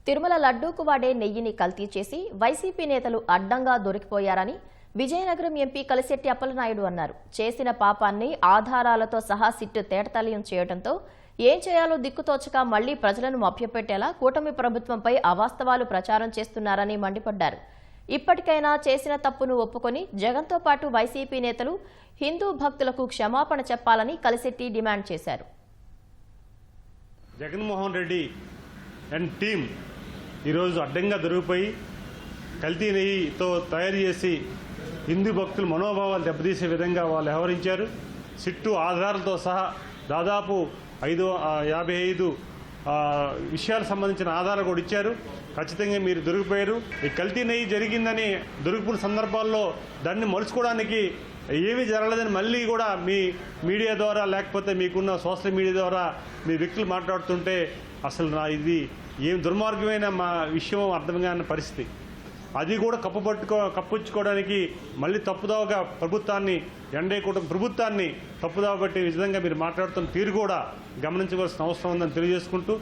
తిరుమల లడ్డూకు వాడే నెయ్యిని కల్తీ చేసి వైసీపీ నేతలు అడ్డంగా దొరికిపోయారని విజయనగరం ఎంపీ కలిశెట్టి అప్పలనాయుడు అన్నారు. చేసిన పాపాన్ని ఆధారాలతో సహా సిట్టు తేటతెల్లం చేయడంతో ఏం చేయాలో దిక్కుతోచక మళ్లీ ప్రజలను మభ్యపెట్టేలా కూటమి ప్రభుత్వంపై అవాస్తవాలు ప్రచారం చేస్తున్నారని మండిపడ్డారు. ఇప్పటికైనా చేసిన తప్పును ఒప్పుకొని జగన్తో పాటు వైసీపీ నేతలు హిందూ భక్తులకు క్షమాపణ చెప్పాలని కలిశెట్టి డిమాండ్ చేశారు. జగన్మోహన్ రెడ్డి అండ్ టీం ఈరోజు అడ్డంగా దొరికిపోయి కల్తీ నెయ్యితో తయారు చేసి హిందూ భక్తుల మనోభావాలు దెబ్బతీసే విధంగా వాళ్ళు వ్యవహరించారు. సిట్టు ఆధారాలతో సహా దాదాపు 55 విషయాలకు సంబంధించిన ఆధారాలు కూడా ఇచ్చారు. ఖచ్చితంగా మీరు దొరికిపోయారు. ఈ కల్తీ నెయ్యి జరిగిందని దొరికిపోయిన సందర్భాల్లో దాన్ని మలుచుకోవడానికి ఏమీ జరగలేదని మళ్ళీ కూడా మీ మీడియా ద్వారా లేకపోతే మీకున్న సోషల్ మీడియా ద్వారా మీ వ్యక్తులు మాట్లాడుతుంటే అసలు ఇది ఏం దుర్మార్గమైన మా విషయం అర్థం కాని పరిస్థితి. అది కూడా కప్పుచ్చుకోవడానికి మళ్ళీ తప్పుదోవగా ప్రభుత్వాన్ని ప్రభుత్వాన్ని తప్పుదోవ పట్టే విధంగా మీరు మాట్లాడుతున్న తీరు కూడా గమనించవలసిన అవసరం ఉందని తెలియజేసుకుంటూ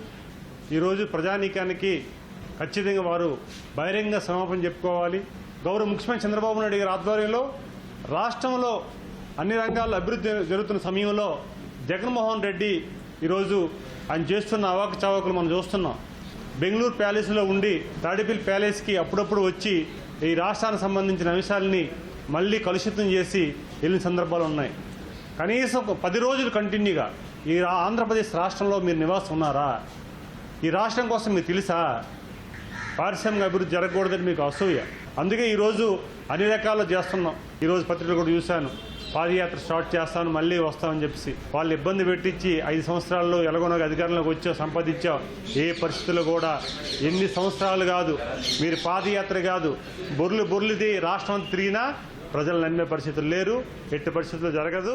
ఈరోజు ప్రజానీకానికి ఖచ్చితంగా వారు బహిరంగ క్షమాపణ చెప్పుకోవాలి. గౌరవ ముఖ్యమంత్రి చంద్రబాబు నాయుడు గారి ఆధ్వర్యంలో రాష్ట్రంలో అన్ని రంగాల్లో అభివృద్ధి జరుగుతున్న సమయంలో జగన్మోహన్ రెడ్డి ఈరోజు ఆయన చేస్తున్న అవాకచవాకులు మనం చూస్తున్నాం. బెంగళూరు ప్యాలెస్లో ఉండి తాడేపల్లి ప్యాలెస్కి అప్పుడప్పుడు వచ్చి ఈ రాష్ట్రానికి సంబంధించిన అంశాలని మళ్ళీ కలుషితం చేసి వెళ్ళిన సందర్భాలు ఉన్నాయి. కనీసం 10 రోజులు కంటిన్యూగా ఈ ఆంధ్రప్రదేశ్ రాష్ట్రంలో మీరు నివాసం ఉన్నారా? ఈ రాష్ట్రం కోసం మీకు తెలుసా? పారిశ్రామిక అభివృద్ధి జరగకూడదని మీకు అసూయ. అందుకే ఈరోజు అన్ని రకాలు చేస్తున్నాం. ఈరోజు పత్రికలు కూడా చూశాను, పాదయాత్ర స్టార్ట్ చేస్తాను మళ్ళీ వస్తామని చెప్పేసి వాళ్ళు ఇబ్బంది పెట్టించి 5 సంవత్సరాల్లో ఎలాగోనగా అధికారంలోకి వచ్చావు సంపాదించావు. ఏ పరిస్థితుల్లో కూడా ఎన్ని సంవత్సరాలు కాదు మీరు పాదయాత్ర కాదు బొర్లుది రాష్ట్రం తిరిగినా ప్రజలు నమ్మే పరిస్థితులు లేరు. ఎట్టి పరిస్థితుల్లో జరగదు.